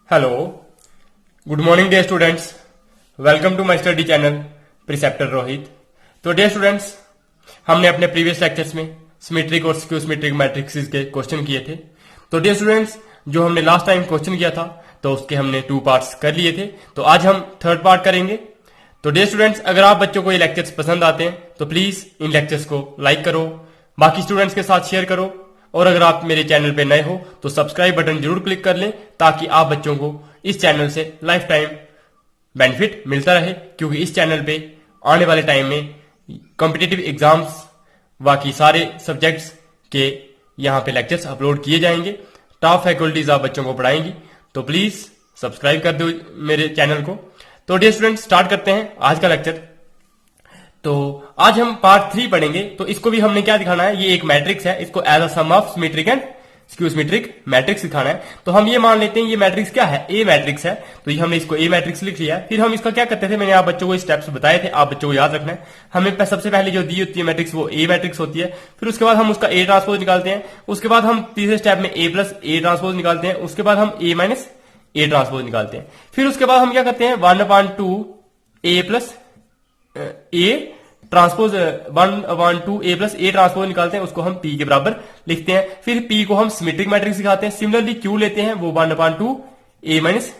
Hello, good morning dear students. Welcome to my study channel preceptor Rohit. तो dear students, हमने अपने previous lectures में symmetric और skew symmetric matrix के question किए थे। तो डियर स्टूडेंट्स, जो हमने लास्ट टाइम क्वेश्चन किया था तो उसके हमने 2 पार्ट्स कर लिए थे। तो आज हम 3rd पार्ट करेंगे। तो डियर स्टूडेंट्स, अगर आप बच्चों को ये लेक्चर्स पसंद आते हैं तो प्लीज इन लेक्चर्स को लाइक करो, बाकी स्टूडेंट्स के साथ शेयर करो, और अगर आप मेरे चैनल पे नए हो तो सब्सक्राइब बटन जरूर क्लिक कर लें ताकि आप बच्चों को इस चैनल से लाइफ टाइम बेनिफिट मिलता रहे। क्योंकि इस चैनल पे आने वाले टाइम में कॉम्पिटिटिव एग्जाम्स, बाकी सारे सब्जेक्ट्स के यहाँ पे लेक्चर्स अपलोड किए जाएंगे। टॉप फैकल्टीज आप बच्चों को पढ़ाएंगी, तो प्लीज सब्सक्राइब कर दो मेरे चैनल को। तो डियर स्टूडेंट, स्टार्ट करते हैं आज का लेक्चर। तो आज हम पार्ट 3 पढ़ेंगे। तो इसको भी हमने क्या दिखाना है, ये एक मैट्रिक्स है, इसको as a sum of symmetric and skew symmetric matrix दिखाना है। तो हम ये मान लेते हैं ये मैट्रिक्स क्या है, ए मैट्रिक्स है। तो ये हमने इसको ए मैट्रिक्स लिख लिया है। फिर हम इसका क्या करते थे, मैंने आप बच्चों को स्टेप्स बताए थे, आप बच्चों को याद रखना है। हमें सबसे पहले जो दी होती है मैट्रिक्स वो ए मैट्रिक्स होती है। फिर उसके बाद हम उसका ए ट्रांसपोज निकालते हैं। उसके बाद हम तीसरे स्टेप में ए प्लस ए ट्रांसपोज निकालते हैं। उसके बाद हम ए माइनस ए ट्रांसपोज निकालते हैं। फिर उसके बाद हम क्या करते हैं, 1/2 A plus A transpose 1/2 A plus A transpose निकालते हैं, उसको हम पी के बराबर लिखते हैं। फिर पी को हम सिमेट्रिक मैट्रिक्स दिखाते हैं। सिमिलरली क्यू लेते हैं, वो 1/2 A minus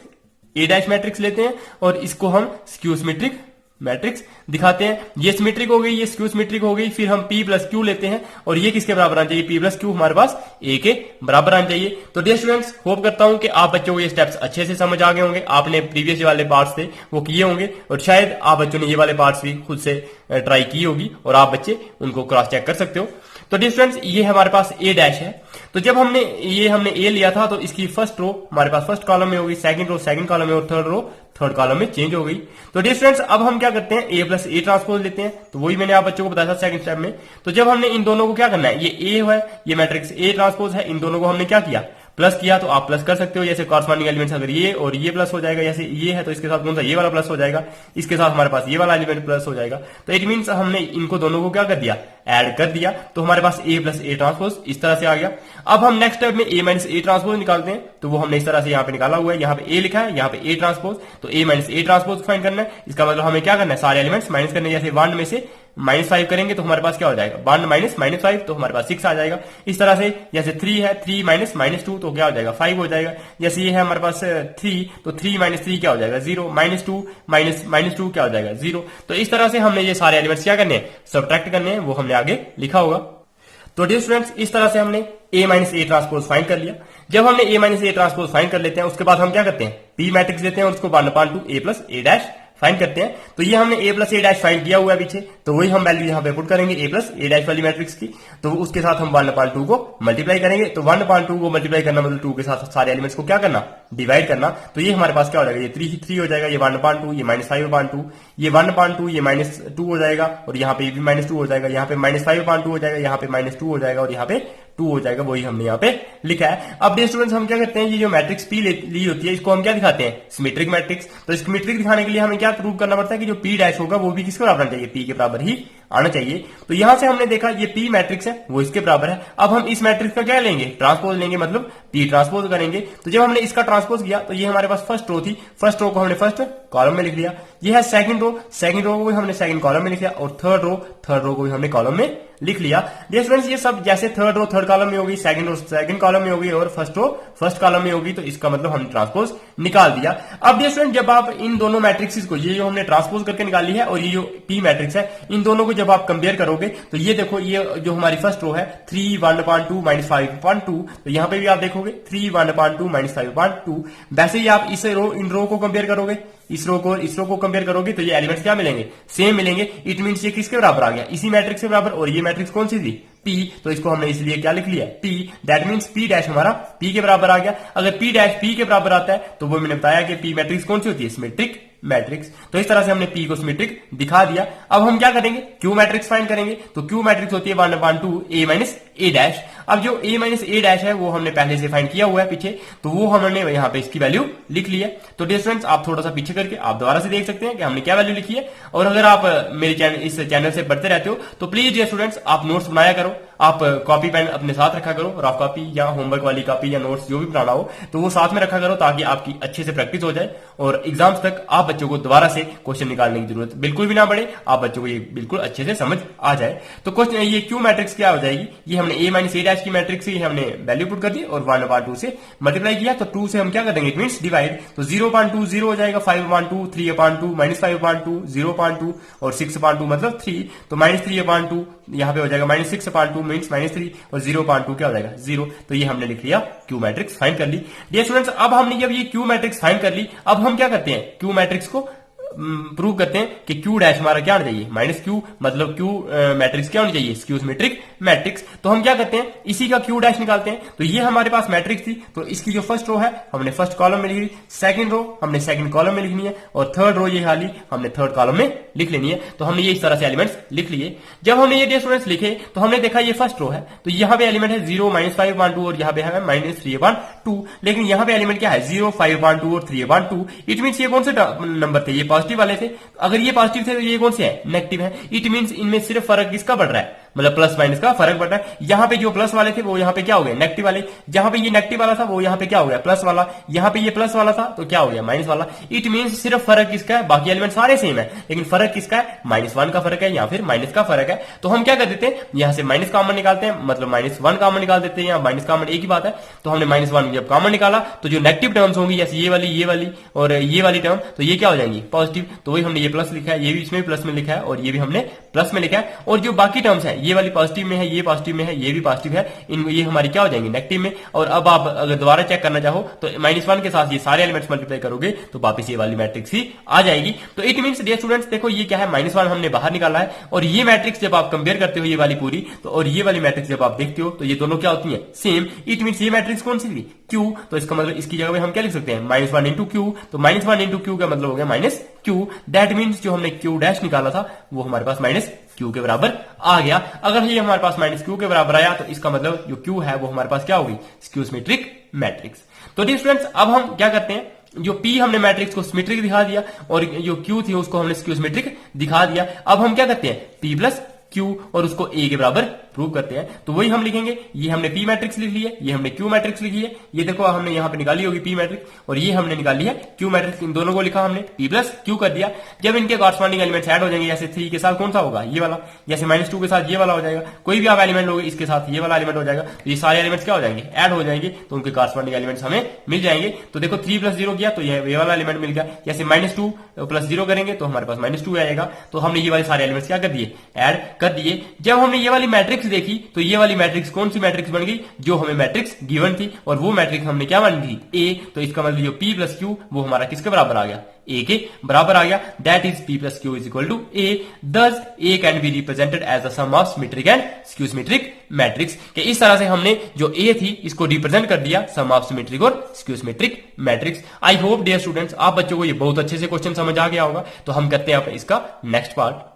A dash matrix लेते हैं, और इसको हम स्क्यू सिमेट्रिक मैट्रिक्स दिखाते हैं। ये सिमेट्रिक हो गई, ये स्क्यू सिमेट्रिक हो गई। फिर हम पी प्लस क्यू लेते हैं, और ये किसके बराबर आना चाहिए, पी प्लस क्यू हमारे पास ए के बराबर आना चाहिए। तो डियर स्टूडेंट्स, होप करता हूं कि आप बच्चों को ये स्टेप्स अच्छे से समझ आ गए होंगे। आपने प्रीवियस वाले पार्ट्स थे वो किए होंगे, और शायद आप बच्चों ने ये वाले पार्ट्स भी खुद से ट्राई की होगी, और आप बच्चे उनको क्रॉस चेक कर सकते हो। तो डियर स्टूडेंट्स, ये हमारे पास ए डैश है। तो जब हमने ए लिया था तो इसकी फर्स्ट रो हमारे पास फर्स्ट कॉलम में होगी, सेकंड रो सेकंड कॉलम में, और थर्ड रो थर्ड कॉलम में चेंज हो गई। तो डियर स्टूडेंट्स, अब हम क्या करते हैं, ए प्लस ए ट्रांसपोज लेते हैं। तो वही मैंने आप बच्चों को बताया था सेकंड स्टेप में। तो जब हमने इन दोनों को क्या करना है, ये ए है, ये मैट्रिक्स ए ट्रांसपोज है, इन दोनों को हमने क्या किया, प्लस किया। तो आप प्लस कर सकते हो, जैसे कॉरस्पॉन्डिंग एलिमेंट्स अगर ये और ये प्लस हो जाएगा, जैसे ये है तो इसके साथ कौन सा, ये वाला प्लस हो जाएगा, इसके साथ हमारे पास ये वाला एलिमेंट प्लस हो जाएगा। तो इट मीन्स हमने इनको दोनों को क्या कर दिया, ऐड कर दिया। तो हमारे पास ए प्लस ए ट्रांसपोज इस तरह से आ गया। अब हम नेक्स्ट स्टेप में ए माइनस ए ट्रांसपोज निकालते हैं। तो वो हमने इस तरह से यहाँ पे निकाला हुआ है, यहाँ पे ए लिखा है, यहाँ पे ए ट्रांसपोज। तो ए माइनस ए ट्रांसपोज फाइंड करना है। इसका मतलब हमें क्या करना है, सारे एलिमेंट्स माइनस करने हैं। जैसे 1 में से -5 करेंगे तो हमारे पास क्या हो जाएगा, 1 माइनस -5, तो हमारे पास 6 आ जाएगा। इस तरह से जैसे 3 है, 3 माइनस -2 तो क्या हो जाएगा, 5 हो जाएगा। जैसे ये है हमारे पास 3, तो 3 माइनस 3 क्या हो जाएगा, 0, -2 माइनस 2 क्या हो जाएगा, 0। तो इस तरह से हमने ये सारे एलिमेंट्स क्या करने हैं, सब्ट्रैक्ट करने हैं, वो हमने आगे लिखा होगा। तो डियर स्टूडेंट्स, इस तरह से हमने ए माइनस ए ट्रांसपोज फाइंड कर लिया। जब हमने ए माइनस ए ट्रांसपोज फाइंड कर लेते हैं, उसके बाद हम क्या करते हैं, पी मैट्रिक्स लेते हैं और उसको 1/2 A plus A dash find करते हैं। तो ये हमने ए प्लस ए डैश फाइंड किया हुआ है पीछे, तो वही हम वैल्यू यहाँ पे पुट करेंगे ए प्लस ए डैश वाली मैट्रिक्स की। तो उसके साथ हम 1/2 को मल्टीप्लाई करेंगे। तो 1/2 को मल्टीप्लाई करना मतलब 2 के साथ सारे एलिमेंट्स को क्या करना, डिवाइड करना। तो ये हमारे पास क्या हो जाएगा, ये 3 हो जाएगा, ये 1/2, ये -5/2, ये 1/2, ये -2 हो जाएगा, और यहाँ पे भी -2 हो जाएगा, यहाँ पे -5/2 हो जाएगा, यहाँ पे -2 हो जाएगा, और यहाँ पे 2 हो जाएगा। वही हमने यहाँ पे लिखा है। अब डियर स्टूडेंट्स, हम क्या करते हैं, ये जो मैट्रिक्स पी ली होती है, इसको हम क्या दिखाते हैं, सिमेट्रिक मैट्रिक्स। तो सिमेट्रिक दिखाने के लिए हमें क्या प्रूव करना पड़ता है कि जो पी डैश होगा वो भी किसके बराबर आना चाहिए, पी के बराबर ही आना चाहिए। तो यहां से हमने देखा ये पी मैट्रिक्स है, वो इसके बराबर है। अब हम इस मैट्रिक्स का क्या लेंगे, ट्रांसपोज लेंगे, मतलब पी ट्रांसपोज करेंगे। तो जब हमने इसका ट्रांसपोज किया तो ये हमारे पास फर्स्ट रो थी, फर्स्ट रो को हमने फर्स्ट कॉलम में लिख लिया। ये है सेकंड रो को भी हमने सेकंड कॉलम में लिख लिया, और थर्ड रो को भी हमने कॉलम में लिख लिया। डियर स्टूडेंट्स, ये सब जैसे थर्ड रो थर्ड कॉलम में होगी, सेकंड रो सेकंड कॉलम में होगी, और फर्स्ट रो फर्स्ट कॉलम में होगी। तो इसका मतलब हमने ट्रांसपोज निकाल दिया। अब डियर स्टूडेंट, जब आप इन दोनों मैट्रिक्स को, ये जो हमने ट्रांसपोज करके निकाली है और ये जो पी मैट्रिक्स है, इन दोनों को जब आप कंपेयर करोगे तो ये देखो, ये जो हमारी फर्स्ट रो है 3 1/2 -5/2, तो यहां पे भी आप देखोगे 3 1/2 -5/2। वैसे ही आप इस रो इन रो को कंपेयर करोगे, इस रो को कंपेयर करोगे तो ये एलिमेंट्स क्या मिलेंगे, सेम मिलेंगे। इट मींस ये किसके बराबर आ गया, इसी मैट्रिक्स के बराबर। और ये मैट्रिक्स कौन सी थी, पी, तो इसको हमने इसलिए क्या लिख लिया, P. That means P dash हमारा पी के बराबर आ गया। अगर पी डैश पी के बराबर आता है तो वो मैंने बताया कि पी मैट्रिक्स कौन सी होती है, सिमेट्रिक मैट्रिक्स। तो इस तरह से हमने पी को सिमेट्रिक दिखा दिया। अब हम क्या करेंगे, क्यू मैट्रिक्स फाइंड करेंगे। तो क्यू मैट्रिक्स होती है 1/2 ए माइनस ए डैश। अब जो ए माइनस ए डैश है वो हमने पहले से फाइंड किया हुआ है पीछे, तो वो हमने यहाँ पे इसकी वैल्यू लिख ली है। तो डियर स्टूडेंट्स, आप थोड़ा सा पीछे करके आप दोबारा से देख सकते हैं कि हमने क्या वैल्यू लिखी है। और अगर आप मेरे चैनल इस चैनल से पढ़ते रहते हो तो प्लीज डियर स्टूडेंट्स, आप नोट्स बनाया करो। आप कॉपी पेन अपने साथ रखा करो, रफ कॉपी या होमवर्क वाली कॉपी या नोट्स जो भी बनाना हो तो वो साथ में रखा करो, ताकि आपकी अच्छे से प्रैक्टिस हो जाए और एग्जाम्स तक आप बच्चों को दोबारा से क्वेश्चन निकालने की जरूरत बिल्कुल भी ना पड़े, आप बच्चों को ये बिल्कुल अच्छे से समझ आ जाए। तो क्वेश्चन ये क्यू मैट्रिक्स क्या हो जाएगी, ये हमने a माइनस ए डैश की मैट्रिक्स ही हमने वैल्यू पुट कर दी और 1/2 से मल्टीप्लाई किया, तो 2 से हम क्या कर देंगे, इट मींस डिवाइड, तो 0/2 0 हो जाएगा, 5/2 3/2 माइनस 5/2 0/2 और 6/2 मतलब 3, तो माइनस 3/2 यहां पे हो जाएगा माइनस 6/2 मींस -3 और 0/2 क्या हो जाएगा 0। तो ये हमने लिख लिया क्यू मैट्रिक्स फाइंड कर ली। डियर स्टूडेंट्स, अब हमने जब ये क्यू मैट्रिक्स फाइंड कर ली, अब हम क्या करते हैं, क्यू मैट्रिक्स को प्रूव करते हैं कि क्यू डैश हमारा क्या होना चाहिए, माइनस क्यू, मतलब क्यू मैट्रिक्स क्या होनी चाहिए, स्क्यू सिमेट्रिक मैट्रिक्स। तो हम क्या करते हैं, इसी का क्यू डैश निकालते हैं। तो ये हमारे पास मैट्रिक्स थी, तो इसकी जो फर्स्ट रो है हमने फर्स्ट कॉलम में लिखी, सेकंड रो हमने सेकंड कॉलम में लिखनी है और थर्ड रो ये खाली हमने थर्ड कॉलम में लिख लेनी है। तो हमने ये इस तरह से एलिमेंट्स लिख लिए। जब हमने ये स्टूडेंट्स लिखे तो हमने देखा ये फर्स्ट रो है, तो यहाँ पे एलिमेंट है 0 -5/2 और यहाँ पे है -3/2, लेकिन यहाँ पे एलिमेंट क्या है 0 5/2 और 3/2। इट मीन ये कौन से नंबर थे, ये पॉजिटिव वाले थे। अगर ये पॉजिटिव थे तो ये कौन से है, नेगेटिव है। इट मींस इनमें सिर्फ फर्क किसका बढ़ रहा है, मतलब प्लस माइनस का फर्क बढ़ रहा है। यहाँ पे जो प्लस वाले थे वो यहाँ पे क्या हो गया, नेगेटिव वाले। जहां पे ये नेगेटिव वाला था वो यहाँ पे क्या हो गया, प्लस वाला। यहाँ पे ये प्लस वाला था तो क्या हो गया, माइनस वाला। इट मींस सिर्फ फर्क किसका है, बाकी एलिमेंट सारे सेम है, लेकिन फर्क किसका है, -1 का फर्क है या फिर माइनस का फर्क है। तो हम क्या कर देते हैं, यहां से माइनस कॉमन निकालते हैं, मतलब -1 कॉमन निकाल देते हैं, या माइनस कॉमन एक ही बात है। तो हमने -1 जब कॉमन निकाला तो जो नेगेटिव टर्म्स होंगी, जैसे ये वाली और ये वाली टर्म, तो ये क्या हो जाएंगी, पॉजिटिव। तो वही हमने ये प्लस लिखा है, ये भी इसमें प्लस में लिखा है और ये भी हमने प्लस में लिखा है। और जो बाकी टर्म्स है, ये वाली पॉजिटिव में है, ये पॉजिटिव में है, ये भी पॉजिटिव है, ये हमारी क्या हो जाएंगी, नेगेटिव में। और अब आप अगर दोबारा चेक करना चाहो तो -1 के साथ ये सारे एलिमेंट्स मल्टीप्लाई करोगे तो वापस ये वाली मैट्रिक्स ही आ जाएगी। तो इट मींस डियर स्टूडेंट्स, देखो ये क्या है, -1 हमने बाहर निकाला है और ये मैट्रिक्स जब आप कंपेयर करते हो ये वाली पूरी, तो और ये वाली मैट्रिक्स जब आप देखते हो तो ये दोनों क्या होती है, सेम। इट मींस ये मैट्रिक्स कौन सी थी, क्यू। तो इसका मतलब इसकी जगह में हम क्या लिख सकते हैं, -1 इंटू क्यू। तो -1 इंटू क्यू का मतलब हो गया माइनस क्यू। दैट मीन्स जो हमने क्यू डैश निकाला था वो हमारे पास माइनस क्यू के बराबर आ गया। अगर ये हमारे पास माइनस क्यू के बराबर आया तो इसका मतलब जो क्यू है वो हमारे पास क्या होगी, स्क्यू सिमेट्रिक मैट्रिक्स। तो डियर स्टूडेंट्स, अब हम क्या करते हैं, जो P हमने मैट्रिक्स को सिमेट्रिक दिखा दिया और जो Q थी उसको हमने स्क्यू सिमेट्रिक दिखा दिया। अब हम क्या करते हैं, P प्लस Q और उसको A के बराबर प्रूव करते हैं। तो वही हम लिखेंगे, ये हमने P मैट्रिक्स लिख ली है, ये हमने Q मैट्रिक्स लिखी है। ये देखो हमने यहाँ पे निकाली होगी P मैट्रिक्स और ये हमने निकाली है Q मैट्रिक्स। इन दोनों को लिखा हमने, P प्लस Q कर दिया। जब इनके कॉरस्पॉन्डिंग एलिमेंट्स ऐड हो जाएंगे, जैसे 3 के साथ कौन सा होगा, ये वाला, जैसे -2 के साथ ये वाला हो जाएगा, कोई भी आप एलिमेंट लोगे इसके साथ ये वाला एलिमेंट हो जाएगा, तो ये सारे एलिमेंट्स क्या हो जाएंगे, ऐड हो जाएंगे, तो उनके कॉरस्पॉन्डिंग एलिमेंट्स हमें मिल जाएंगे। तो देखो 3 + 0 किया तो ये वाला एलिमेंट मिल गया। जैसे -2 + 0 करेंगे तो हमारे पास -2 आएगा। तो हमने ये वाले सारे एलिमेंट्स क्या कर दिए, ऐड कर दिए। जब हमने ये वाली मैट्रिक्स देखी तो ये वाली मैट्रिक्स कौन सी मैट्रिक्स बन गई, जो हमें मैट्रिक्स गिवन थी, और वो मैट्रिक्स हमने क्या मान ली, ए। तो इसका मतलब जो P + Q वो हमारा किसके बराबर आ गया, ए के बराबर आ गया। That is P + Q = A। Thus A can be represented as the sum of symmetric and skew symmetric matrix। कि इस तरह से हमने जो A थी इसको रिप्रेजेंट कर दिया सम ऑफ सिमेट्रिक और skew symmetric matrix. I hope dear students आप बच्चों को ये बहुत अच्छे से क्वेश्चन समझ आ गया होगा। तो हम करते हैं इसका नेक्स्ट पार्ट।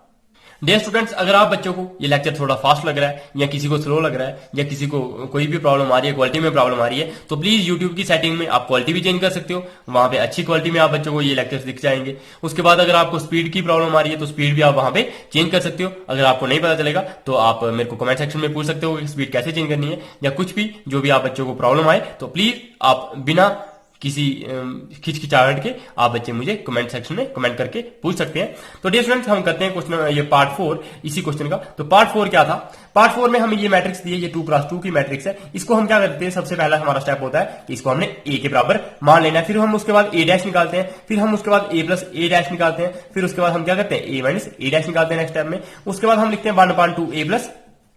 डियर स्टूडेंट्स, अगर आप बच्चों को ये लेक्चर थोड़ा फास्ट लग रहा है या किसी को स्लो लग रहा है या किसी को कोई भी प्रॉब्लम आ रही है, क्वालिटी में प्रॉब्लम आ रही है, तो प्लीज यूट्यूब की सेटिंग में आप क्वालिटी भी चेंज कर सकते हो। वहां पे अच्छी क्वालिटी में आप बच्चों को ये लेक्चर्स दिख जाएंगे। उसके बाद अगर आपको स्पीड की प्रॉब्लम आ रही है तो स्पीड भी आप वहां पे चेंज कर सकते हो। अगर आपको नहीं पता चलेगा तो आप मेरे को कमेंट सेक्शन में पूछ सकते हो कि स्पीड कैसे चेंज करनी है, या कुछ भी जो भी आप बच्चों को प्रॉब्लम आए तो प्लीज आप बिना किसी खिचखिचाहट के आप बच्चे मुझे कमेंट सेक्शन में कमेंट करके पूछ सकते हैं। तो डियर स्टूडेंट्स, हम करते हैं क्वेश्चन, ये पार्ट 4 इसी क्वेश्चन का। तो पार्ट 4 क्या था, पार्ट 4 में हमें ये मैट्रिक्स दी है, ये 2 + 2 की मैट्रिक्स है। इसको हम क्या करते हैं, सबसे पहला हमारा स्टेप होता है कि इसको हमने A के बराबर मान लेना है। फिर हम उसके बाद A डैश निकालते हैं, फिर हम उसके बाद A + A डैश निकालते हैं, फिर उसके बाद हम क्या करते हैं A - A डैश निकालते हैं नेक्स्ट स्टेप में। उसके बाद हम लिखते हैं 1/2 A +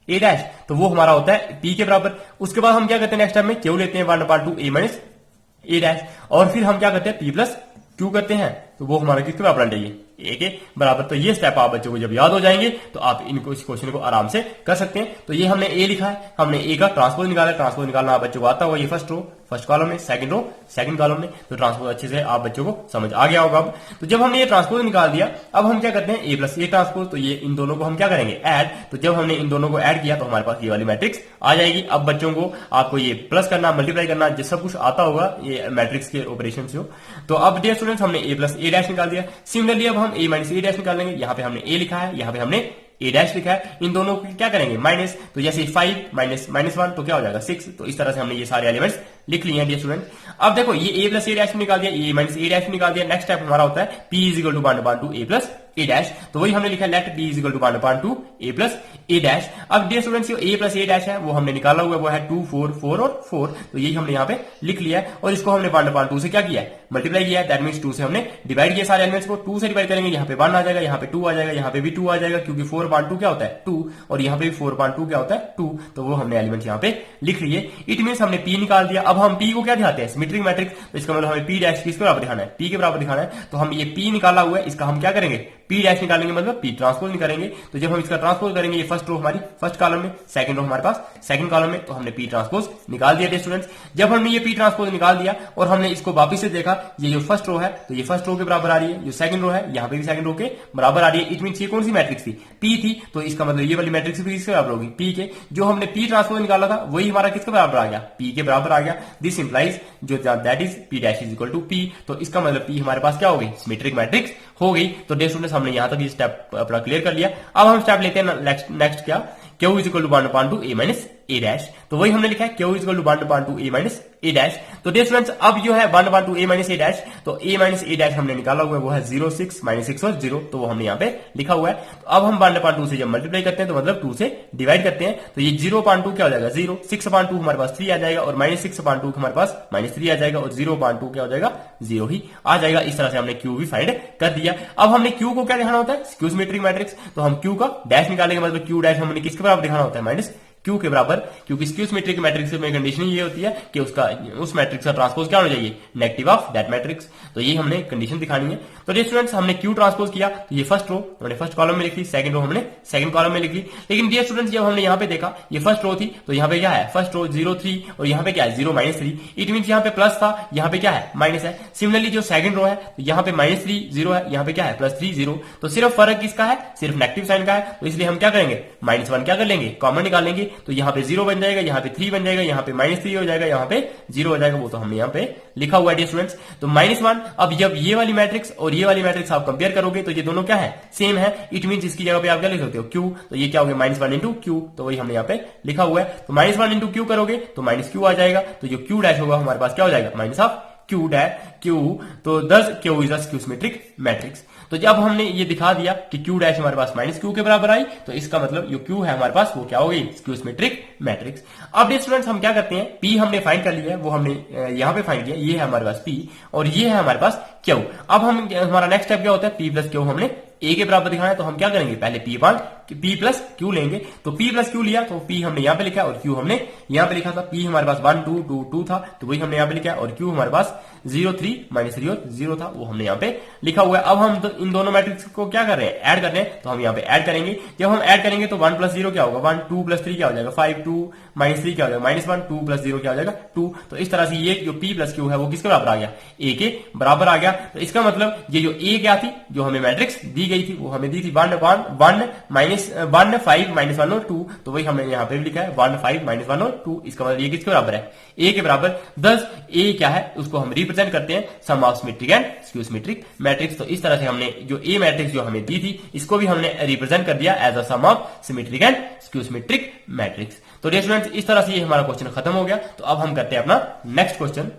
A डैश, तो वो हमारा होता है P के बराबर। उसके बाद हम क्या करते हैं नेक्स्ट स्टेप में Q लेते हैं 1/2 A - A डैश, और फिर हम क्या करते हैं P + Q करते हैं, तो वो हमारा किसके बराबर आना चाहिए, A के बराबर। तो ये स्टेप आप बच्चों को जब याद हो जाएंगे तो आप इनको इस क्वेश्चन को आराम से कर सकते हैं। तो ये हमने A लिखा है, हमने A का ट्रांसपोज निकाला है। ट्रांसपोज निकालना आप बच्चों को आता होगा, ये फर्स्ट रो फर्स्ट कॉलम में, सेकंड रो सेकंड कॉलम में। तो ट्रांसपोज अच्छे से आप बच्चों को समझ आ गया होगा। अब तो जब हमने ये ट्रांसपोज निकाल दिया, अब हम क्या करते हैं A + A ट्रांसपोज। तो ये इन दोनों को हम क्या करेंगे, ऐड। तो जब हमने इन दोनों को ऐड किया तो हमारे पास ये वाली मैट्रिक्स आ जाएगी। अब बच्चों को आपको ये प्लस करना, मल्टीप्लाई करना, जो सब कुछ आता होगा ये मैट्रिक्स के ऑपरेशन से हो। तो अब डियर स्टूडेंट्स, हमने A + A डैश निकाल दिया। सिमिलरली अब हम A - A डैश निकालेंगे। यहाँ पे हमने A लिखा है, यहाँ पे हमने ए डैश लिखा है, इन दोनों को क्या करेंगे माइनस, तो जैसे 5 माइनस -1 तो क्या हो जाएगा 6। तो इस तरह से हमने ये सारे एलिमेंट्स लिख लिए हैं डियर स्टूडेंट। अब देखो ये ए प्लस ए डैश निकाल दिया, ए माइनस ए डैश निकाल दिया। नेक्स्ट स्टेप हमारा होता है P is equal to 1/2 A plus A dash, तो वही हमने लिखा let P is equal to 1/2 A plus A dash. अब डियर स्टूडेंट्स जो ए प्लस ए डैश है वो हमने निकाला हुआ है, वो है 2 4 4 और 4, तो यही हमने यहाँ पे लिख लिया है और इसको हमने 1/2 से क्या किया है मल्टीप्लाई किया है। दैट मींस 2 से हमने डिवाइड किया सारे एलिमेंट्स को, 2 से डिवाइड करेंगे यहाँ पे 1 आ जाएगा, यहाँ पे 2 आ जाएगा, यहाँ पे भी 2 आ जाएगा, क्योंकि 4/2 क्या होता है 2 और यहाँ पे भी 4/2 क्या होता है 2, तो वो हमने एलिमेंट यहाँ पे लिख लिए। इट मींस हमने पी निकाल दिया। अब हम पी को क्या दिखाते हैं सिमेट्रिक मैट्रिक्स, तो इसका मतलब हमें पी डैश किसके बराबर दिखाना है, पी के बराबर दिखाना है। तो हम ये पी निकाला हुआ है, इसका हम क्या करेंगे पी डैश निकालेंगे, मतलब पी ट्रांसपोज निकालेंगे। तो जब हम इसका ट्रांसपोज करेंगे, ये फर्स्ट रो हमारी फर्स्ट कॉलम में, सेकंड रो हमारे पास सेकंड कॉलम में, तो हमने पी ट्रांसपोज निकाल दिया स्टूडेंट्स। जब हमने ये पी ट्रांसपोज निकाल दिया और हमने इसको वापस से देखा, ये जो फर्स्ट रो है तो ये फर्स्ट रो के बराबर आ रही है, जो सेकंड रो है यहाँ पे भी सेकंड रो के बराबर आ रही है। इट मींस ये कौन सी मैट्रिक्स थी पी थी, तो इसका मतलब ये वाली मैट्रिक्स भी किसके बराबर होगी पी के। जो हमने पी ट्रांसपोज निकाला था वही हमारा किसके बराबर आ गया पी के बराबर आ गया। दिस इंप्लाइज जो that is P dash is equal to P, तो इसका मतलब पी हमारे पास क्या हो गई सिमेट्रिक मैट्रिक्स हो गई। तो डियर स्टूडेंट्स हमने यहां तक ये स्टेप अपना क्लियर कर लिया। अब हम स्टेप लेते हैं नेक्स्ट क्या Q is equal to 1/2 A minus A dash, तो वही हमने लिखा है Q is equal to 1/2 A minus A dash. तो डियर स्टूडेंट्स अब जो है 1/2 ए माइनस ए डैश, तो ए माइनस ए डैश हमने निकाला हुआ है, वो है 0 6 -6 और 0, तो वो हमने यहाँ पे लिखा हुआ है। तो अब हम 1/2 से जब मल्टीप्लाई करते हैं तो मतलब 2 से डिवाइड करते हैं, तो ये 0/2 क्या हो जाएगा 0, 6/2 हमारे पास 3 आ जाएगा और -6/2 हमारे पास -3 आ जाएगा और 0/2 क्या हो जाएगा 0 ही आ जाएगा। इस तरह से हमने क्यू भी फाइंड कर दिया। अब हमने क्यू को क्या दिखाना होता है स्क्यू सिमेट्रिक मैट्रिक्स, तो हम क्यू का डैश निकालेंगे, मतलब क्यू डैश हमने किसके बराबर दिखाना होता है माइनस क्यू के बराबर, क्योंकि स्क्यू सिमेट्रिक मैट्रिक्स में कंडीशन ये होती है कि उसका उस मैट्रिक्स का ट्रांसपोज क्या होना चाहिए नेगेटिव ऑफ दैट मैट्रिक्स, तो ये हमने कंडीशन दिखानी है। तो डियर स्टूडेंट्स हमने क्यू ट्रांसपोज किया, तो ये फर्स्ट रो हमने फर्स्ट कॉलम में लिख ली, सेकंड रो हमने सेकंड कॉलम में लिख ली। लेकिन डियर स्टूडेंट्स जब हमने यहाँ पे देखा ये फर्स्ट रो थी, तो यहाँ पे क्या है फर्स्ट रो 0 3 और यहाँ पे क्या है 0 -3, इट मीन यहाँ पे प्लस था, यहाँ पे क्या है माइनस है। सिमिलरली जो सेकंड रो है तो यहाँ पे -3 0 है, यहाँ पे क्या है +3 0, तो सिर्फ फर्क किसका है सिर्फ नेगेटिव साइन का है, तो इसलिए हम क्या करेंगे -1 क्या कर लेंगे कॉमन निकालेंगे, तो यहाँ पे 0 बन जाएगा, यहाँ पे 3 बन जाएगा, यहाँ पे -3 हो जाएगा, यहाँ पे 0 हो जाएगा, वो तो हमने यहाँ पे लिखा हुआ है डियर स्टूडेंट्स। तो -1, अब जब ये वाली मैट्रिक्स और ये वाली मैट्रिक्स आप कंपेयर करोगे तो ये दोनों क्या है सेम है, इट मींस इसकी जगह पे आप क्या लिख सकते हो क्यू, तो ये क्या हो गया -1 इंटू क्यू, तो वही हमने यहाँ पे लिखा हुआ है। तो -1 इंटू क्यू करोगे तो -q आ जाएगा, तो जो q डैश होगा हमारे पास क्या हो जाएगा minus of q dash q, तो दस q is a skew symmetric matrix. तो जब हमने ये दिखा दिया कि q डैश हमारे पास -q के बराबर आई, तो इसका मतलब जो q है हमारे पास वो क्या हो गई स्क्यू सिमेट्रिक मैट्रिक्स। अब डियर स्टूडेंट्स हम क्या करते हैं p हमने फाइंड कर लिया है, वो हमने यहाँ पे फाइंड किया, ये है हमारे पास p और ये है हमारे पास q। अब हम हमारा नेक्स्ट स्टेप क्या होता है p प्लस q हमने a के बराबर दिखाना है, तो हम क्या करेंगे पहले p प्लस q लेंगे, तो p प्लस q लिया, तो p हमने यहाँ पे लिखा और q हमने यहाँ पे लिखा था। p हमारे पास 1 2 2 2 था, तो वही हमने यहाँ पे लिखा, और q हमारे पास 0 3 -3 और 0 था, वो हमने यहाँ पे लिखा हुआ है। अब हम इन दोनों मैट्रिक्स को क्या कर रहे हैं ऐड कर रहे हैं, तो हम यहाँ पे ऐड करेंगे। जब हम ऐड करेंगे तो 1 + 0 क्या होगा 1, 2 + 3 क्या हो जाएगा 5, 2 -3 क्या हो जाएगा -1, 2 + 0 क्या हो जाएगा 2। तो इस तरह से ये जो p प्लस q है वो किसके बराबर आ गया a के बराबर आ गया। तो इसका मतलब ये जो a क्या थी जो हमें मैट्रिक्स दी गई थी वो हमें दी थी 1 1 1 -1 5 -1 और 2, तो वही हमने यहाँ पे भी लिखा है 1 5 -1 और 2। इसका मतलब ये किसके बराबर है a के बराबर। दस a क्या है उसको हम रिप्रेजेंट करते हैं sum of symmetric and skew symmetric matrix. तो इस तरह से हमने जो a मैट्रिक्स जो हमें दी थी इसको भी हमने रिप्रेजेंट कर दिया as a sum of symmetric and skew symmetric matrix. तो डियर स्टूडेंट्स इस तरह से ये हमारा क्वेश्चन खत्म हो गया। तो अब हम करते हैं अपना नेक्स्ट क्वेश्चन।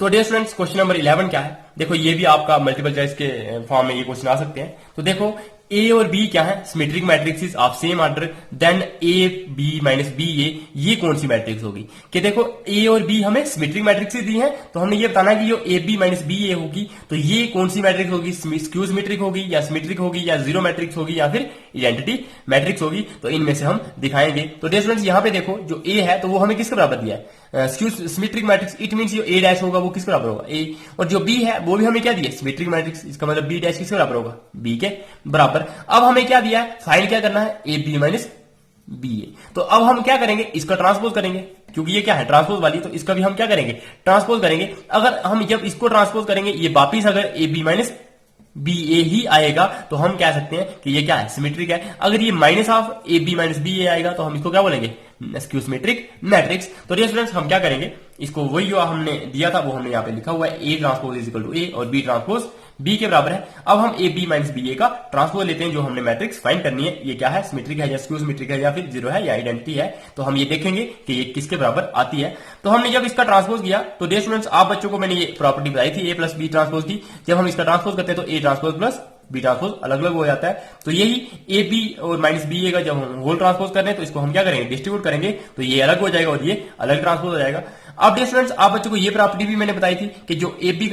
तो डियर स्टूडेंट्स क्वेश्चन नंबर 11 क्या है, देखो ये भी आपका मल्टीपल चॉइस के फॉर्म में ये क्वेश्चन आ सकते हैं। तो देखो ए और बी क्या है symmetric matrix of same order then A B minus B A, ये कौन सी मैट्रिक्स होगी कि देखो ए और बी हमें सिमेट्रिक मैट्रिक्स दी है, तो हमने ये बताना कि जो ए बी माइनस बी ए होगी तो ये कौन सी मैट्रिक्स होगी स्क्यू सिमेट्रिक होगी या सिमेट्रिक होगी या जीरो मैट्रिक्स होगी या फिर आइडेंटिटी मैट्रिक्स होगी। तो इनमें से हम दिखाएंगे। तो डियर स्टूडेंट्स यहाँ पे देखो जो ए है तो वो हमें किसके बराबर दिया है skew symmetric matrix, it means जो ए डैश होगा वो किसके बराबर होगा ए, और जो बी है वो भी हमें क्या दिया सिमेट्रिक मैट्रिक्स, इसका मतलब बी डैश किसके बराबर होगा बी के बराबर। अब हमें क्या दिया है फाइंड क्या करना है ए बी माइनस बी ए। तो अब हम क्या करेंगे इसका ट्रांसपोज करेंगे, क्योंकि ये क्या है ट्रांसपोज वाली, तो इसका भी हम क्या करेंगे ट्रांसपोज करेंगे। अगर हम जब इसको ट्रांसपोज करेंगे ये वापिस अगर ए बी माइनस बी ए ही आएगा तो हम कह सकते हैं कि ये क्या है सिमेट्रिक है। अगर ये minus of A B minus B A आएगा तो हम इसको क्या बोलेंगे स्क्यू सिमेट्रिक मैट्रिक्स। तो डियर स्टूडेंट्स हम क्या करेंगे इसको वही जो हमने दिया था वो हमने यहाँ पे लिखा हुआ है A transpose is equal to A और बी ट्रांसपोज बी के बराबर है। अब हम A B minus B A का ट्रांसपोज लेते हैं, जो हमने मैट्रिक्स फाइंड करनी है। ये क्या है, सिमेट्रिक है या स्क्यू सिमेट्रिक है या फिर जीरो है या आइडेंटिटी है। तो हम ये देखेंगे कि ये किसके बराबर आती है। तो हमने जब इसका ट्रांसपोज किया तो डियर स्टूडेंट्स, आप बच्चों को मैंने ये प्रॉपर्टी बताई थी ए प्लस बी ट्रांसपोज की। जब हम इसका ट्रांसपोज करते हैं तो A transpose plus B transpose अलग अलग हो जाता है। तो यही ए बी और माइनस बी ए का जब हम होल ट्रांसपोज कर रहे हैं तो इसको हम क्या करेंगे, डिस्ट्रीब्यूट करेंगे, तो ये अलग हो जाएगा और ये अलग ट्रांसपोज हो जाएगा। अब डियर स्टूडेंट्स, आप बच्चों को ये प्रॉपर्टी भी मैंने बताई थी कि जो ए बी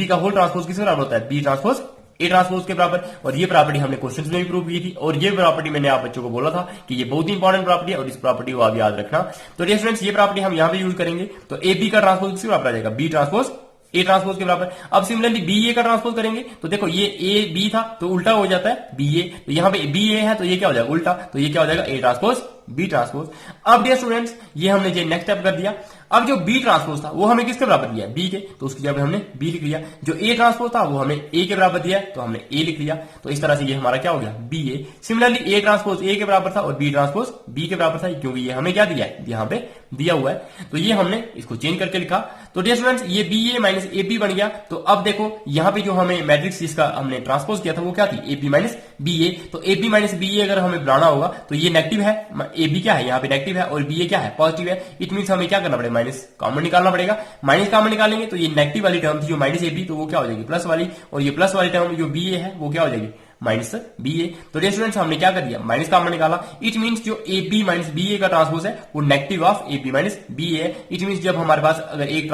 का होल ट्रांसपोज किसके बराबर होता है, बी ट्रांसपोज ए ट्रांसपोज के बराबर। और ये प्रॉपर्टी हमने क्वेश्चंस में भी प्रूव की थी, और ये प्रॉपर्टी मैंने आप बच्चों को बोला था कि ये बहुत ही इंपॉर्टेंट प्रॉपर्टी है और इस प्रॉपर्टी को आप याद रखना। तो डियर स्टूडेंट्स, ये प्रॉपर्टी हम यहां पे यूज करेंगे। तो ए बी का ट्रांसपोज किसके बराबर आ जाएगा, बी ट्रांसपोज ए ट्रांसपोज के बराबर। अब सिमिलरली बी ए का ट्रांसपोज करेंगे तो देखो ये ए बी था तो उल्टा हो जाता है बी ए, तो यहां पे बी ए है तो ये क्या हो जाएगा उल्टा, तो ये क्या हो जाएगा ए ट्रांसपोज बी ट्रांसपोज। अब डियर स्टूडेंट्स, ये हमने जो नेक्स्ट स्टेप कर दिया। अब जो बी ट्रांसपोज था वो हमें किसके बराबर दिया, बी के, तो उसकी जगह हमने बी लिख लिया। जो ए ट्रांसपोज था वो हमें ए के बराबर दिया तो हमने ए लिख लिया। तो इस तरह से ये हमारा क्या हो गया, B A. Similarly A transpose A के बराबर था और बी ट्रांसपोज बी के बराबर था, क्योंकि ये हमें क्या दिया है, यहाँ पे दिया हुआ है। तो ये हमने इसको चेंज करके लिखा। तो डियर स्टूडेंट्स, ये B A minus A B बन गया। तो अब देखो यहाँ पे जो हमें मैट्रिक्स जिसका हमने ट्रांसपोज किया था वो क्या थी, ए बी माइनस बी ए। तो ए बी माइनस बी ए अगर हमें बनाना होगा तो ये नेगेटिव है, ए बी क्या है यहाँ पे नेगेटिव है और बी ए क्या है पॉजिटिव है। इट मीन हमें क्या करना पड़ेगा, माइनस कॉमन निकालना पड़ेगा। माइनस कॉमन निकालेंगे तो ये नेगेटिव वाली टर्म थी जो माइनस ए बी, तो वो क्या हो जाएगी प्लस वाली, और ये प्लस वाली टर्म जो बी ए है वो क्या हो जाएगी माइनस बी ए। तो डियर स्टूडेंट्स, हमने क्या कर दिया, माइनस कॉमन निकाला। इट मींस जो A B minus B A का ट्रांसपोज है वो negative of A B minus B A. It means जब हमारे पास अगर एक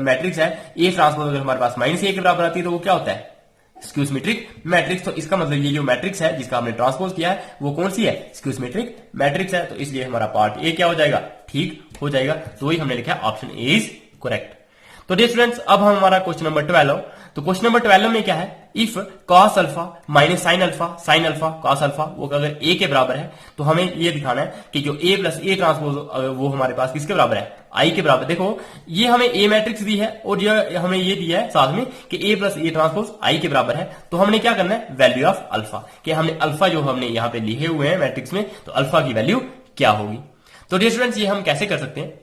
मैट्रिक्स है ए ट्रांसपोज अगर हमारे पास माइनस ए के बराबर आती है तो वो क्या होता है, स्क्यू सिमेट्रिक मैट्रिक्स। तो इसका मतलब ये जो मैट्रिक्स है जिसका हमने ट्रांसपोज किया है वो कौन सी है, स्क्यू सिमेट्रिक मैट्रिक्स है। तो इसलिए हमारा पार्ट ए क्या हो जाएगा, ठीक हो जाएगा। तो वही हमने लिखा ऑप्शन ए इज करेक्ट। तो डियर स्टूडेंट्स, अब हमारा क्वेश्चन नंबर 12। तो क्वेश्चन नंबर 12 में क्या है, if cos alpha minus sine alpha cos alpha वो अगर ए के बराबर है तो हमें ये दिखाना है कि जो ए प्लस ए ट्रांसपोज वो हमारे पास किसके बराबर है, आई के बराबर। देखो ये हमें ए मैट्रिक्स दी है और ये हमें ये दिया है साथ में कि ए प्लस ए ट्रांसपोज आई के बराबर है। तो हमने क्या करना है, वैल्यू ऑफ अल्फा, कि हमने अल्फा जो हमने यहाँ पे लिखे हुए हैं मैट्रिक्स में, तो अल्फा की वैल्यू क्या होगी। तो डियर स्टूडेंट्स, ये हम कैसे कर सकते हैं,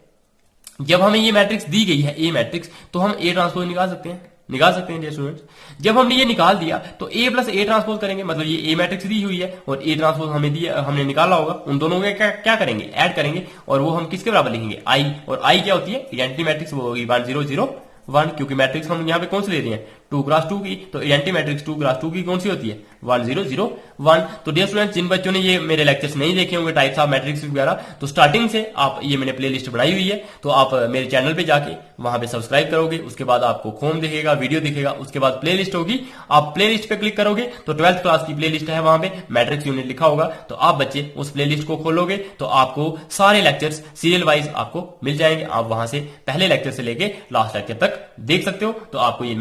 जब हमें ये मैट्रिक्स दी गई है ए मैट्रिक्स तो हम ए ट्रांसपोज निकाल सकते हैं डियर स्टूडेंट्स। जब हमने ये निकाल दिया तो ए प्लस ए ट्रांसपोज करेंगे, मतलब ये ए मैट्रिक्स दी हुई है और ए ट्रांसपोज हमें दिया, हमने निकाला होगा, उन दोनों में क्या करेंगे, ऐड करेंगे, और वो हम किसके बराबर लिखेंगे, आई। और आई क्या होती है, आइडेंटिटी मैट्रिक्स, वो होगी 1 0 0 1, क्योंकि मैट्रिक्स हम यहाँ पे कौन सी ले रहे हैं, 2 क्रॉस 2 की। तो आइडेंटिटी मैट्रिक्स 2 क्रॉस 2 की कौन सी होती है, 1 0 0 1। तो डियर स्टूडेंट्स, जिन बच्चों ने ये मेरे लेक्चर्स नहीं देखे होंगे टाइप्स ऑफ मैट्रिक्स वगैरह, तो स्टार्टिंग से आप ये मैंने प्ले लिस्ट बनाई हुई है, तो आप मेरे चैनल पे जाके वहां पे सब्सक्राइब करोगे, उसके बाद आपको होम दिखेगा, वीडियो दिखेगा, उसके बाद प्ले लिस्ट होगी, आप प्ले लिस्ट पे क्लिक करोगे तो 12th क्लास की प्ले लिस्ट है, वहां पे मैट्रिक्स यूनिट लिखा होगा। तो आप बच्चे उस प्ले लिस्ट को खोलोगे तो आपको सारे लेक्चर्स सीरियल वाइज आपको मिल जाएंगे। आप वहां से पहले लेक्चर से लेके लास्ट लेक्चर तक देख सकते हो। तो आपको ये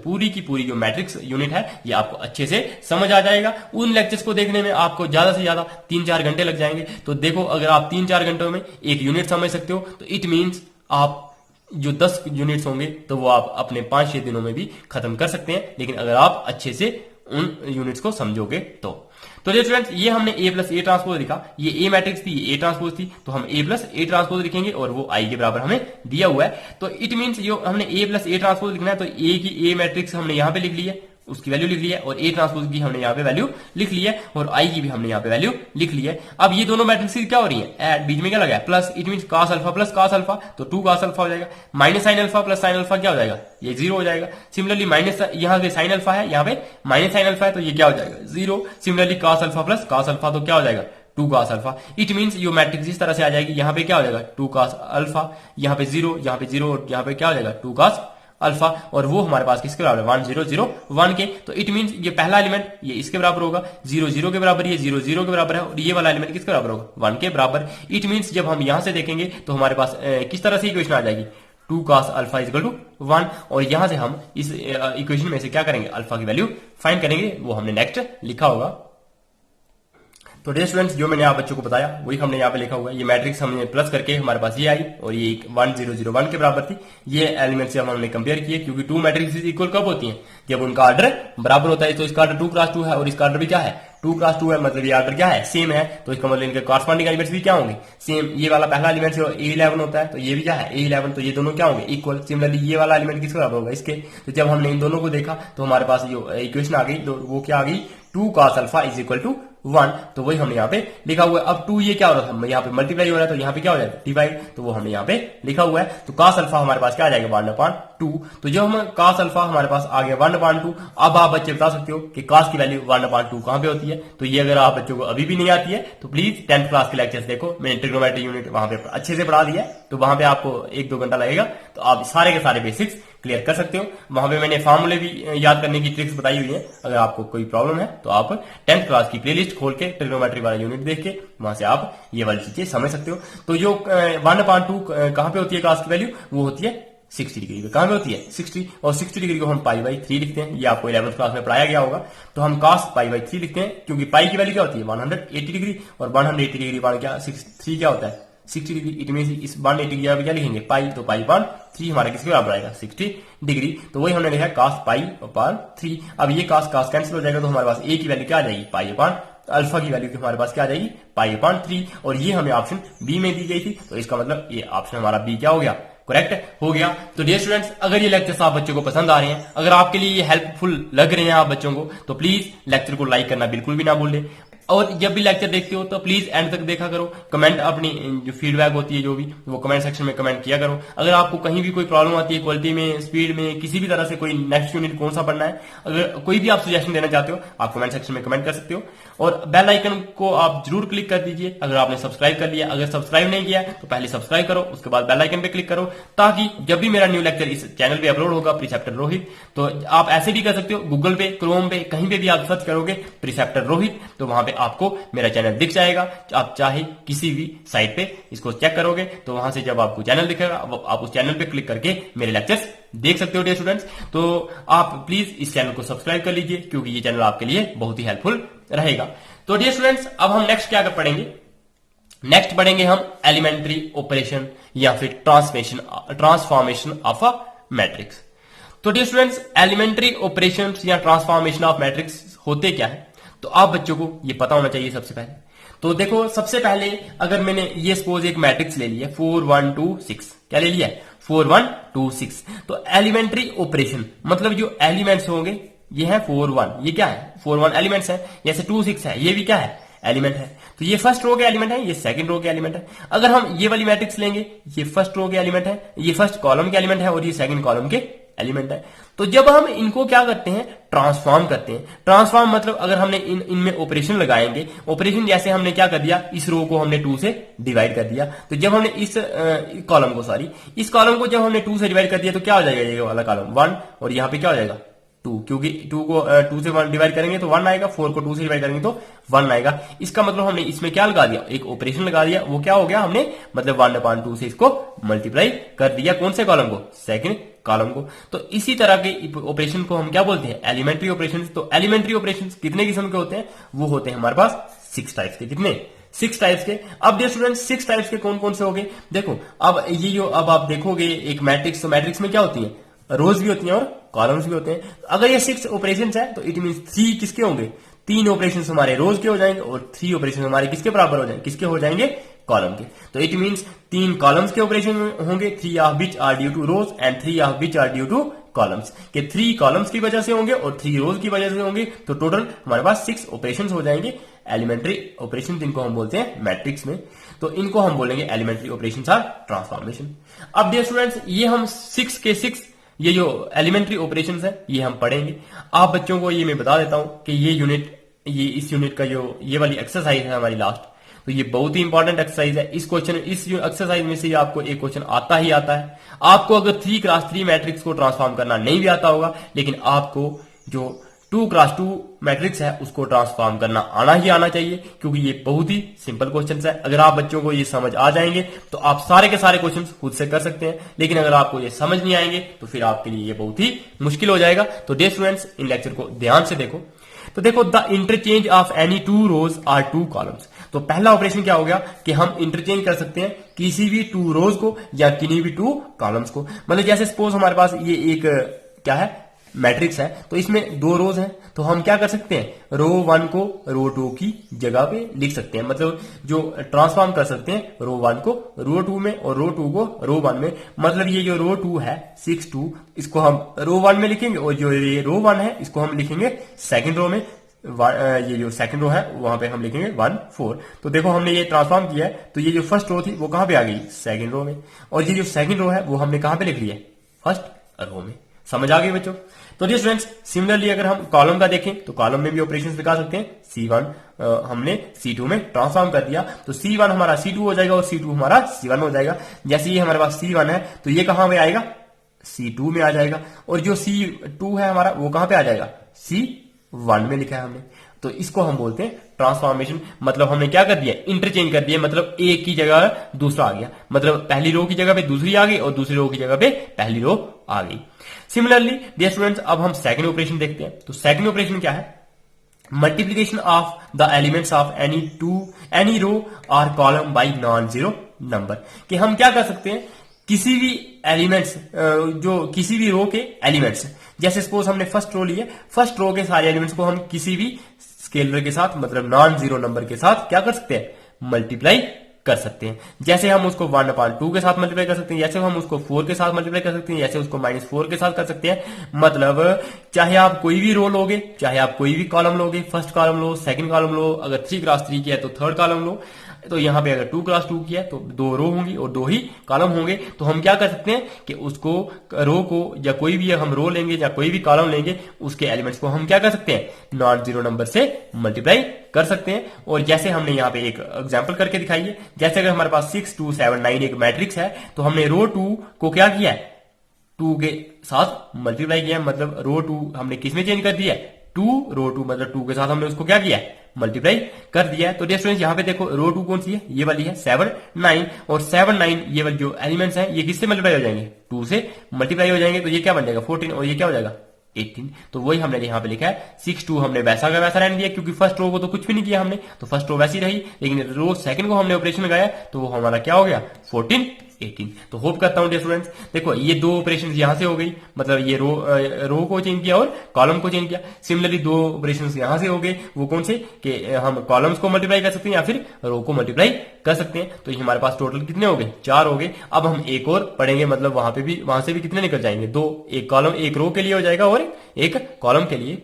पूरी की पूरी जो मैट्रिक्स यूनिट है ये आपको अच्छे से समझ आ जाएगा। उन लेक्चर्स को देखने में आपको ज्यादा से ज्यादा 3-4 घंटे लग जाएंगे। तो देखो, अगर आप 3-4 घंटों में एक यूनिट समझ सकते हो तो इट मीन्स आप जो 10 यूनिट्स होंगे तो वो आप अपने 5-6 दिनों में भी खत्म कर सकते हैं, लेकिन अगर आप अच्छे से उन यूनिट्स को समझोगे तो डियर स्टूडेंट्स, ये हमने ए प्लस ए ट्रांसपोज लिखा, ये ए मैट्रिक्स थी, ये ए ट्रांसपोज थी, तो हम ए प्लस ए ट्रांसपोज लिखेंगे और वो आई के बराबर हमें दिया हुआ है। तो इट मीन्स जो हमने ए प्लस ए ट्रांसपोज लिखना है तो ए की ए मैट्रिक्स हमने यहाँ पे लिख ली है, उसकी वैल्यू लिख ली है, और ए ट्रांसपोज की हमने यहाँ पे वैल्यू लिख ली है, और आई की भी हमने यहाँ पे वैल्यू लिख ली है। अब ये दोनों मैट्रिक्स क्या हो रही है, ऐड, बीच में क्या लगा है plus, it mean cos alpha plus cos alpha, तो 2 कॉस अल्फा हो जाएगा, minus sine alpha plus sine alpha क्या हो जाएगा, ये 0 हो जाएगा। सिमिलरली माइनस यहाँ पे साइन अल्फा है, यहाँ पे माइनस साइन अल्फा है, तो ये क्या हो जाएगा 0। Similarly cos alpha plus cos alpha तो क्या हो जाएगा 2 cos अल्फा। इट मींस ये मैट्रिक्स इस तरह से आ जाएगी, यहाँ पे क्या हो जाएगा 2 cos अल्फा, यहाँ पे 0, यहाँ पे 0, और यहाँ पे क्या हो जाएगा 2 cos अल्फा, और वो हमारे पास किसके बराबर है 1 0 0 1 के। तो इट मींस ये पहला एलिमेंट ये इसके बराबर होगा, 0 0 के बराबर, ये 0 0 के बराबर है, और ये वाला एलिमेंट किसके बराबर होगा 1 के बराबर। इट मींस जब हम यहां से देखेंगे तो हमारे पास किस तरह से इक्वेशन आ जाएगी 2 cos alpha is equal to 1, और यहां से हम इस इक्वेशन में से क्या करेंगे अल्फा की वैल्यू फाइंड करेंगे, वो हमने नेक्स्ट लिखा होगा। तो डियर स्टूडेंट्स, जो मैंने आप बच्चों को बताया वही हमने यहाँ पे लिखा हुआ है। ये मैट्रिक्स हमने प्लस करके हमारे पास ये आई और ये 1001 के बराबर थी। ये एलिमेंट से हमने कंपेयर किए, क्योंकि टू मैट्रिक्स इक्वल कब होती हैं? जब उनका ऑर्डर बराबर होता है। तो इसका ऑर्डर 2x2 है और इसका ऑर्डर भी क्या है? 2x2 है, मतलब ये ऑर्डर क्या है? सेम है। तो इसका मतलब इनके कॉरस्पॉन्डिंग एलिमेंट्स भी क्या होंगे? सेम। ये वाला पहला एलिमेंट A11 होता है, तो ये भी क्या है? A11। तो ये दोनों क्या होंगे? इक्वल। सिमिलरली ये वाला एलिमेंट किसके बराबर होगा? इसके। तो जब हमने इन दोनों को देखा तो हमारे पास जो इक्वेशन आ गई, तो वो क्या आ गई? 2 cos alpha is equal to 1। तो वही हमने यहाँ पे लिखा हुआ है। अब 2 ये क्या हो रहा था? यहाँ पे मल्टीप्लाई हो रहा है, तो यहाँ पे क्या हो जाएगा? डिवाइड। तो वो हमने यहाँ पे लिखा हुआ है। तो cos अल्फा हमारे पास क्या आ जाएगा? 1/2। तो जब हम cos अल्फा हमारे पास आ गया 1/2, अब आप बच्चे बता सकते हो कि cos की वैल्यू 1/2 कहां पे होती है? तो ये अगर आप बच्चों को अभी भी नहीं आती है तो प्लीज 10th क्लास के लेक्चर्स देखो, मैंने ट्रिग्नोमेट्री यूनिट वहां पे अच्छे से पढ़ा दिया है। तो वहां पे आपको 1-2 घंटा लगेगा, तो आप सारे के सारे बेसिक्स क्लियर कर सकते हो। वहां पे मैंने फॉर्मूले भी याद करने की ट्रिक्स बताई हुई है। अगर आपको कोई प्रॉब्लम है तो आप 10th क्लास की प्लेलिस्ट खोल के ट्रिग्नोमेट्री वाला यूनिट देख के वहां से आप ये वाली चीजें समझ सकते हो। तो जो 1/2 कहां पे होती है cos की वैल्यू? वो होती है 60 डिग्री पे। कहां पे होती है? 60। और 60 डिग्री को हम π/3 लिखते हैं। ये आपको 11th क्लास में पढ़ाया गया होगा। तो हम cos π/3 लिखते हैं, क्योंकि पाई की वैल्यू क्या होती है? 180 डिग्री। और 180 डिग्री वन क्या 3 क्या होता है? 60 डिग्री। इट मीन इस 180 डिग्री क्या लिखेंगे? पाई। तो π/3 हमारा किसके बराबर आएगा? 60 डिग्री। तो वही हमने लिखा cos π/3। अब ये cos कैंसिल हो जाएगा, तो हमारे पास a की वैल्यू क्या आ जाएगी? π/अल्फा की वैल्यू हमारे पास क्या आ जाएगी? π/3। और ये हमें ऑप्शन बी में दी गई थी, तो इसका मतलब ये ऑप्शन हमारा बी क्या हो गया? करेक्ट हो गया। तो डियर स्टूडेंट्स, अगर ये लेक्चर्स आप बच्चों को पसंद आ रहे हैं, अगर आपके लिए ये हेल्पफुल लग रहे हैं आप बच्चों को, तो प्लीज लेक्चर को लाइक करना बिल्कुल भी ना भूलें। और जब भी लेक्चर देखते हो तो प्लीज एंड तक देखा करो। कमेंट अपनी जो फीडबैक होती है जो भी, वो कमेंट सेक्शन में कमेंट किया करो। अगर आपको कहीं भी कोई प्रॉब्लम आती है क्वालिटी में, स्पीड में, किसी भी तरह से कोई नेक्स्ट यूनिट कौन सा पढ़ना है, अगर कोई भी आप सजेशन देना चाहते हो, आप कमेंट सेक्शन में कमेंट कर सकते हो। और बेल आइकन को आप जरूर क्लिक कर दीजिए अगर आपने सब्सक्राइब कर लिया। अगर सब्सक्राइब नहीं किया तो पहले सब्सक्राइब करो, उसके बाद बेल आइकन पे क्लिक करो, ताकि जब भी मेरा न्यू लेक्चर इस चैनल पे अपलोड होगा प्रिसेप्टर रोहित, तो आप ऐसे भी कर सकते हो, गूगल पे, क्रोम पे, कहीं पे भी आप सर्च करोगे प्रिसेप्टर रोहित, तो वहां पे आपको मेरा चैनल दिख जाएगा। आप चाहे किसी भी साइट पे इसको चेक करोगे तो वहां से जब आपको चैनल दिखेगा आप उस चैनल पे क्लिक करके मेरे लेक्चर्स देख सकते हो डियर स्टूडेंट्स। तो आप प्लीज इस चैनल को सब्सक्राइब कर लीजिए, क्योंकि ये चैनल आपके लिए बहुत ही हेल्पफुल रहेगा। तो डियर स्टूडेंट्स, अब हम नेक्स्ट क्या पढ़ेंगे? नेक्स्ट पढ़ेंगे हम एलिमेंट्री ऑपरेशन या फिर ट्रांसफॉर्मेशन ऑफ अ मैट्रिक्स। तो डियर स्टूडेंट्स, एलिमेंट्री ऑपरेशंस या ट्रांसफॉर्मेशन ऑफ मैट्रिक्स होते क्या है, तो आप बच्चों को ये पता होना चाहिए सबसे पहले। तो देखो, सबसे पहले अगर मैंने ये सपोज एक मैट्रिक्स ले लिया 4 1 2 6, क्या ले लिया? 4 1 2 6। तो एलिमेंट्री ऑपरेशन मतलब जो एलिमेंट्स होंगे ये है 4 1, ये क्या है? 4 1 एलिमेंट्स है। जैसे 2 6 है, ये भी क्या है? एलिमेंट है। तो ये फर्स्ट रो के एलिमेंट है, ये सेकंड रो के एलिमेंट है। अगर हम ये वाली मैट्रिक्स लेंगे, ये फर्स्ट रो के एलिमेंट है, ये फर्स्ट कॉलम के एलिमेंट है और ये सेकंड कॉलम के एलिमेंट है। तो जब हम इनको क्या करते हैं? ट्रांसफॉर्म करते हैं। ट्रांसफॉर्म मतलब अगर हमने इनमें ऑपरेशन लगाएंगे, ऑपरेशन जैसे हमने क्या कर दिया, इस रो को हमने 2 से डिवाइड कर दिया। तो जब हमने इस कॉलम को जब हमने 2 से डिवाइड कर दिया तो क्या हो जाएगा? ये वाला कॉलम 1 और यहाँ पे क्या हो जाएगा? 2, क्योंकि 2 को 2 से 1 डिवाइड करेंगे तो 1 आएगा, 4 को 2 से डिवाइड करेंगे तो 1 आएगा। इसका मतलब हमने इसमें क्या लगा दिया? एक ऑपरेशन लगा दिया। वो क्या हो गया? हमने मतलब 1/2 से इसको मल्टीप्लाई कर दिया। कौन से कॉलम को? सेकंड कॉलम को। तो इसी तरह के ऑपरेशन को हम क्या बोलते हैं? Elementary operation. तो एलिमेंट्री ऑपरेशन कितने किस्म के होते हैं? वो होते हैं हमारे पास 6 टाइप्स के। कितने? 6 टाइप्स के। अब डियर स्टूडेंट्स, 6 टाइप्स के कौन कौन से हो गए? देखो, अब ये जो अब आप देखोगे एक मैट्रिक्स, तो मैट्रिक्स में क्या होती है? रोज भी होती हैं और कॉलम्स भी होते हैं। अगर ये 6 ऑपरेशंस है तो इट मींस 3 किसके होंगे? 3 ऑपरेशंस हमारे रोज के हो जाएंगे और 3 ऑपरेशन हमारे किसके बराबर हो जाएंगे? किसके हो जाएंगे? कॉलम के। तो इट मींस 3 कॉलम्स के ऑपरेशन होंगे, 3 of which are due to rows and 3 of which are due to columns. के 3 कॉलम्स की वजह से होंगे और 3 रोज की वजह से होंगे। तो टोटल हमारे पास 6 ऑपरेशंस हो जाएंगे एलिमेंट्री ऑपरेशन, जिनको हम बोलते हैं मैट्रिक्स में। तो इनको हम बोलेंगे एलिमेंट्री ऑपरेशंस और ट्रांसफॉर्मेशन। अब डियर स्टूडेंट्स, ये हम 6 के 6 ये जो एलिमेंट्री ऑपरेशंस है ये हम पढ़ेंगे। आप बच्चों को ये मैं बता देता हूं कि ये इस यूनिट का जो ये वाली एक्सरसाइज है हमारी लास्ट, तो ये बहुत ही इंपॉर्टेंट एक्सरसाइज है। इस एक्सरसाइज में से आपको एक क्वेश्चन आता ही आता है। आपको अगर 3x3 मैट्रिक्स को ट्रांसफॉर्म करना नहीं भी आता होगा, लेकिन आपको जो 2x2 मैट्रिक्स है उसको ट्रांसफॉर्म करना आना ही आना चाहिए, क्योंकि ये बहुत ही सिंपल क्वेश्चंस है। अगर आप बच्चों को ये समझ आ जाएंगे तो आप सारे के सारे क्वेश्चंस खुद से कर सकते हैं, लेकिन अगर आपको ये समझ नहीं आएंगे तो फिर आपके लिए ये बहुत ही मुश्किल हो जाएगा। तो डियर स्टूडेंट्स, इन लेक्चर को ध्यान से देखो। तो देखो the interchange of any two rows or two columns. तो पहला ऑपरेशन क्या हो गया कि हम इंटरचेंज कर सकते हैं किसी भी टू रोज को या किन्हीं भी टू कॉलम्स को। मतलब जैसे सपोज हमारे पास ये एक क्या है मैट्रिक्स है, तो इसमें दो रोज हैं, तो हम क्या कर सकते हैं रो 1 को रो 2 की जगह पे लिख सकते हैं। मतलब जो ट्रांसफॉर्म कर सकते हैं रो 1 को रो 2 में और रो 2 को रो 1 में। मतलब ये जो रो 2 है 6 2 इसको हम रो 1 में लिखेंगे और जो ये रो 1 है इसको हम लिखेंगे सेकंड रो में। ये जो सेकंड रो है वहां पे हम लिखेंगे 1 4। तो देखो हमने ये ट्रांसफॉर्म किया है, तो ये जो फर्स्ट रो थी वो कहां पे आ गई सेकंड रो में, और ये जो सेकंड रो है वो हमने कहां पे लिख लिया फर्स्ट रो में। समझ आ गई बच्चों। तो जी स्टूडेंट्स सिमिलरली अगर हम कॉलम का देखें तो कॉलम में भी ऑपरेशंस दिखा सकते हैं। C1 हमने C2 में ट्रांसफॉर्म कर दिया तो C1 हमारा C2 हो जाएगा और C2 हमारा C1 हो जाएगा। जैसे ये हमारे पास C1 है तो ये कहां पे आएगा C2 में आ जाएगा, और जो C2 है हमारा वो कहां पे आ जाएगा C1 में लिखा है हमने। तो इसको हम बोलते हैं ट्रांसफॉर्मेशन। मतलब हमने क्या कर दिया इंटरचेंज कर दिया, मतलब एक की जगह दूसरा आ गया, मतलब पहली रो की जगह पे दूसरी आ गई और दूसरी रो की जगह पे पहली रो आ गई। सिमिलरली डियर स्टूडेंट्स अब हम सेकंड ऑपरेशन देखते हैं। तो सेकंड ऑपरेशन क्या है multiplication of the elements of any row और column by non zero number. कि हम क्या कर सकते हैं किसी भी एलिमेंट्स जो किसी भी रो के एलिमेंट्स, जैसे सपोज हमने फर्स्ट रो लिया, फर्स्ट रो के सारे एलिमेंट्स को हम किसी भी स्केलर के साथ मतलब नॉन जीरो नंबर के साथ क्या कर सकते हैं मल्टीप्लाई कर सकते हैं। जैसे हम उसको 1/2 के साथ मल्टीप्लाई कर सकते हैं, जैसे हम उसको 4 के साथ मल्टीप्लाई कर सकते हैं, जैसे उसको -4 के साथ कर सकते हैं। मतलब चाहे आप कोई भी रो लोगे, चाहे आप कोई भी कॉलम लोगे, फर्स्ट कॉलम लो, सेकंड कॉलम लो, अगर 3x3 की है तो थर्ड कॉलम लो, तो यहां पे अगर 2x2 की है तो 2 रो होंगी और 2 ही कॉलम होंगे। तो हम क्या कर सकते हैं कि उसको रो को या कोई भी हम रो लेंगे या कोई भी कॉलम लेंगे उसके एलिमेंट्स को हम क्या कर सकते हैं नॉन जीरो नंबर से मल्टीप्लाई कर सकते हैं। और जैसे हमने यहाँ पे एक एग्जांपल करके दिखाई है, जैसे अगर हमारे पास 6 2 7 9 एक मैट्रिक्स है तो हमने रो 2 को क्या किया है 2 के साथ मल्टीप्लाई किया। मतलब रो 2 हमने किस में चेंज कर दिया 2 रो 2 मतलब 2 के साथ हमने उसको क्या किया मल्टीप्लाई कर दिया है। तो डियर स्टूडेंट्स यहाँ पे देखो रो 2 कौन सी है ये वाली है 7 9 और 7 9 ये वाले जो एलिमेंट्स हैं ये किससे मल्टीप्लाई हो जाएंगे 2 से मल्टीप्लाई हो जाएंगे। तो ये क्या बन जाएगा 14 और ये क्या हो जाएगा 18। तो वही हमने यहाँ पे लिखा है 6 2 हमने वैसा का वैसा रहने दिया क्योंकि फर्स्ट रो को तो कुछ भी नहीं किया हमने, तो फर्स्ट रो वैसी रही, लेकिन रो सेकंड को हमने ऑपरेशन लगाया तो वो हमारा क्या हो गया 14 18। तो होप करता हूं डियर स्टूडेंट्स देखो ये दो ऑपरेशन यहां से हो गई, मतलब ये रो को चेंज किया और कॉलम को चेंज किया। सिमिलरली दो ऑपरेशन यहां से हो गए, वो कौन से कि हम कॉलम्स को मल्टीप्लाई कर सकते हैं या फिर रो को मल्टीप्लाई कर सकते हैं। तो ये हमारे पास टोटल कितने हो गए 4 हो गए। अब हम एक और पढ़ेंगे, मतलब वहां से भी कितने निकल जाएंगे 2, एक कॉलम एक रो के लिए हो जाएगा और एक कॉलम के लिए।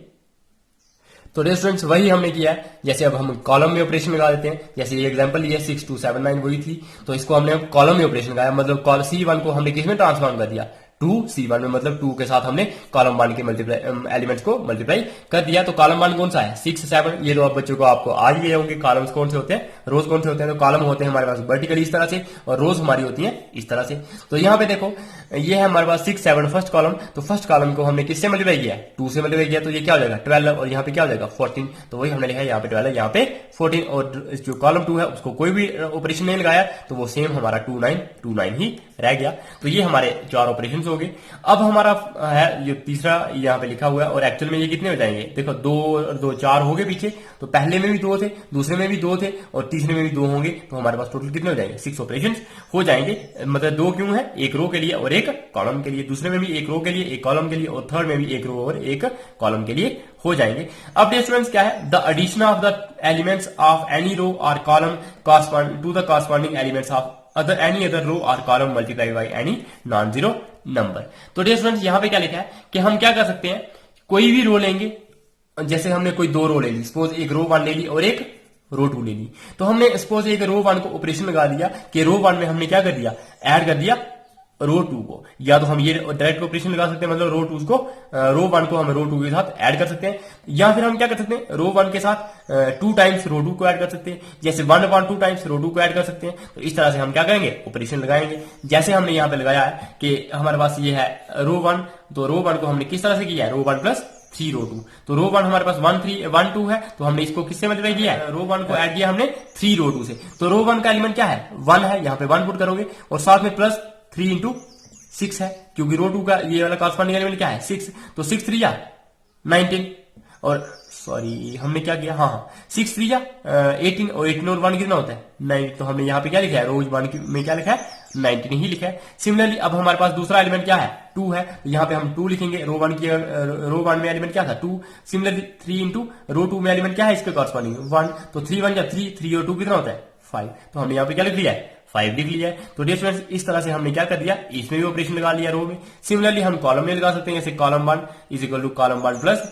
तो स्टूडेंट्स वही हमने किया है, जैसे अब हम कॉलम में ऑपरेशन लगा देते हैं। जैसे ये एग्जांपल लिया 6 2 7 9 वही थी, तो इसको हमने कॉलम में ऑपरेशन लगाया, मतलब C1 को हमने किस में ट्रांसफॉर्म कर दिया 2 C1 में, मतलब 2 के साथ हमने कॉलम 1 के मल्टीप्लाई एलिमेंट्स को मल्टीप्लाई कर दिया। तो कॉलम 1 कौन सा है 6 7, ये तो आप बच्चों को आपको आज भी होंगे। कॉलम्स कौन से होते हैं रोज कौन से होते हैं। तो कॉलम होते हैं हमारे पास वर्टिकली इस तरह से और रोज हमारी होती है इस तरह से। तो यहाँ पे देखो ये है हमारे पास 6 7 फर्स्ट कॉलम, तो फर्स्ट कॉलम को हमने किससे मल्टीप्लाई किया 2 से मल्टीप्लाई किया, तो ये क्या हो जाएगा 12 और यहाँ पे क्या हो जाएगा 14। तो वही हमने लिखा है यहाँ पे 12 यहाँ पे 14, और जो कॉलम 2 है उसको कोई भी ऑपरेशन नहीं लगाया तो वो सेम हमारा 2 9 ही रह गया। तो ये हमारे 4 ऑपरेशन हो गए। अब हमारा है जो तीसरा यहाँ पे लिखा हुआ है, और एक्चुअल में ये कितने हो जाएंगे देखो 2 और 2 4 हो गए पीछे, तो पहले में भी 2 थे, दूसरे में भी 2 थे और तीसरे में भी 2 होंगे, तो हमारे पास टोटल कितने हो जाएंगे 6 ऑपरेशन हो जाएंगे। मतलब 2 क्यों है एक रो के लिए और एक कॉलम के लिए, दूसरे में भी एक रो के लिए एक कॉलम के लिए और थर्ड में भी एक रो और एक कॉलम के लिए हो जाएंगे। अब डियर स्टूडेंट्स क्या है the addition of the elements of any row और column correspond to the corresponding elements of any other row or column multiplied by any non-zero number। तो डियर स्टूडेंट्स यहाँ पे क्या लिखा है कि हम क्या कर सकते हैं कोई भी रो लेंगे, जैसे हमने कोई 2 रो ले ली, सपोज एक रो 1 ले ली और एक रो 2 ले ली, तो हमने सपोज एक रो 1 को ऑपरेशन लगा दिया कि रो 1 में हमने क्या कर दिया ऐड कर दिया रो 2 को, या तो हम ये डायरेक्ट ऑपरेशन लगा सकते हैं, मतलब रो 2 को रो 1 को हम रो 2 के साथ ऐड कर सकते हैं, या फिर हम क्या कर सकते हैं रो 1 के साथ 2 टाइम्स रो 2 को ऐड कर सकते हैं, जैसे 1/2 टाइम्स रो 2 को ऐड कर सकते हैं। तो इस तरह से हम क्या करेंगे ऑपरेशन लगाएंगे। जैसे हमने यहाँ पे लगाया है कि हमारे पास ये है रो 1, तो रो 1 को हमने किस तरह से किया है रो 1 प्लस 3 रो 2, तो रो 1 हमारे पास 1 2 है, तो हमने इसको किससे मल्टीप्लाई किया है रो 1 को ऐड किया हमने 3 रो 2 से। तो रो 1 का एलिमेंट क्या है 1 है, यहाँ पे 1 पुट करोगे और साथ में प्लस 3 इंटू 6 है, क्योंकि रो 2 का ये वाला कॉरस्पॉन्डिंग एलिमेंट क्या है 6, तो 6 3 या 19 और सॉरी हमने क्या किया, हाँ 6 3 18 और 18 और 1 कितना होता है 9, तो हमने यहाँ पे क्या लिखा है, रो 1 में क्या लिखा है 19 ही लिखा है। सिमिलरली अब हमारे पास दूसरा एलिमेंट क्या है 2 है, तो यहाँ पे हम 2 लिखेंगे, रो 1 में एलिमेंट क्या था 2। सिमिलरली 3 इंटू रो 2 में एलिमेंट क्या है इसके कॉरस्पॉन्डिंग 1, तो 3 1 3 और 2 कितना होता है 5, तो हमने यहाँ पे क्या लिख लिया है 5 लिख लिया है। तो डियर स्टूडेंट्स इस तरह से हमने क्या कर दिया, इसमें भी ऑपरेशन लगा लिया रो में। सिमिलरली हम कॉलम में लगा सकते हैं, जैसे column 1 is equal to column 1 plus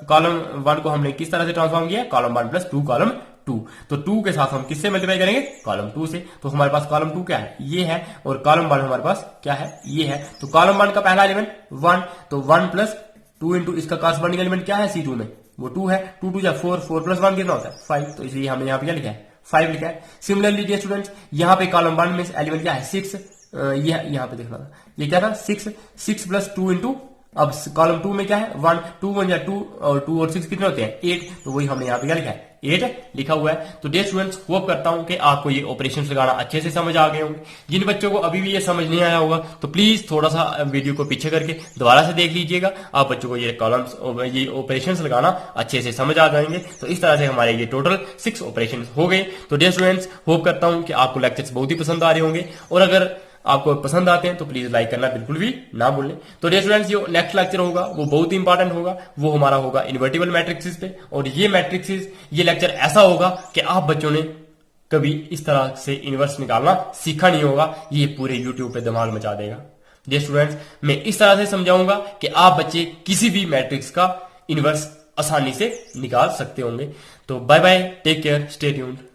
column 1 को हमने किस तरह से ट्रांसफॉर्म किया, कॉलम 1 प्लस 2 कॉलम 2, तो 2 के साथ हम किससे मल्टीप्लाई करेंगे कॉलम 2 से। तो हमारे पास कॉलम 2 क्या है ये है, और कॉलम 1 हमारे पास क्या है ये है। तो कॉलम 1 का पहला एलिमेंट 1, तो 1 प्लस 2 इंटू इसका कॉरस्पॉन्डिंग एलिमेंट क्या है C2 में, वो 2 है, 2 2 4 4 प्लस 1 कितना होता है 5, तो इसलिए हमने यहाँ पे क्या लिखा है 5 लिखा है। सिमिलरली डियर स्टूडेंट्स यहाँ पे कॉलम 1 में एलिमेंट क्या है 6, ये यहाँ पे देखना था, ये क्या था 6 प्लस 2 इंटू, अब कॉलम 2 में क्या है 1 2 1 2 और 2 और 6 कितने होते हैं 8, तो वही हमने यहाँ पे क्या लिखा है 8 लिखा हुआ है। तो डियर स्टूडेंट्स होप करता हूं कि आपको ये ऑपरेशंस लगाना अच्छे से समझ आ गए होंगे। जिन बच्चों को अभी भी ये समझ नहीं आया होगा तो प्लीज थोड़ा सा वीडियो को पीछे करके दोबारा से देख लीजिएगा, आप बच्चों को ये कॉलम्स ये ऑपरेशंस लगाना अच्छे से समझ आ जाएंगे। तो इस तरह से हमारे ये टोटल 6 ऑपरेशन हो गए। तो डियर स्टूडेंट्स होप करता हूं कि आपको लेक्चर्स बहुत ही पसंद आ रहे होंगे, और अगर आपको पसंद आते हैं तो प्लीज लाइक करना बिल्कुल भी ना भूलें। तो डियर स्टूडेंट्स जो नेक्स्ट लेक्चर होगा वो बहुत ही इंपॉर्टेंट होगा, वो हमारा होगा इन्वर्टिबल मैट्रिक्सेस पे, और ये मैट्रिक्सेस ये लेक्चर ऐसा होगा कि आप बच्चों ने कभी इस तरह से इनवर्स निकालना सीखा नहीं होगा, ये पूरे यूट्यूब पे धमाल मचा देगा। डियर स्टूडेंट्स मैं इस तरह से समझाऊंगा कि आप बच्चे किसी भी मैट्रिक्स का इनवर्स आसानी से निकाल सकते होंगे। तो bye bye, take care, stay tuned.